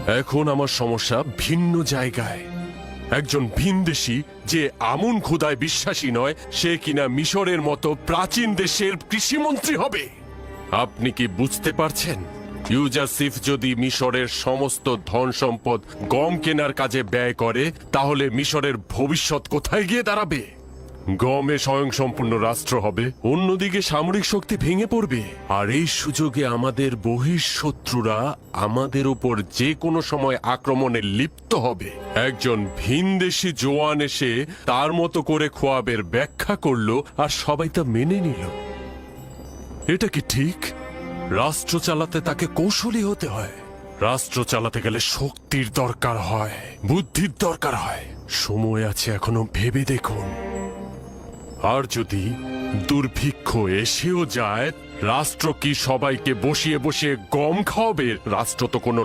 এখন আমার সমস্যা ভিন্ন জায়গায়। একজন ভিনদেশী যে আমুন খোদায় বিশ্বাসী নয়, সে কিনা মিশরের মতো প্রাচীন দেশের কৃষিমন্ত্রী হবে। আপনি কি বুঝতে পারছেন? ইউজাসিফ যদি মিশরের সমস্ত ধন সম্পদ গম কেনার কাজে ব্যয় করে, তাহলে মিশরের ভবিষ্যৎ কোথায় গিয়ে দাঁড়াবে? গমে স্বয়ংসম্পূর্ণ রাষ্ট্র হবে, অন্যদিকে সামরিক শক্তি ভেঙে পড়বে। আর এই সুযোগে আমাদের বহিঃশত্রুরা আমাদের উপর যে কোনো সময় আক্রমণে লিপ্ত হবে। একজন ভিনদেশী জওয়ান এসে তার মতো করে খোয়াবের ব্যাখ্যা করলো, আর সবাই তা মেনে নিল। এটা কি ঠিক? রাষ্ট্র চালাতে তাকে কৌশলী হতে হয়। রাষ্ট্র চালাতে গেলে শক্তির দরকার হয়, বুদ্ধির দরকার হয়। সময় আছে এখনো, ভেবে দেখুন। আর যদি দুর্ভিক্ষ এসেও যায়, রাষ্ট্র কি সবাইকে বসিয়ে বসিয়ে গম খাওয়াবে? রাষ্ট্র তো কোনো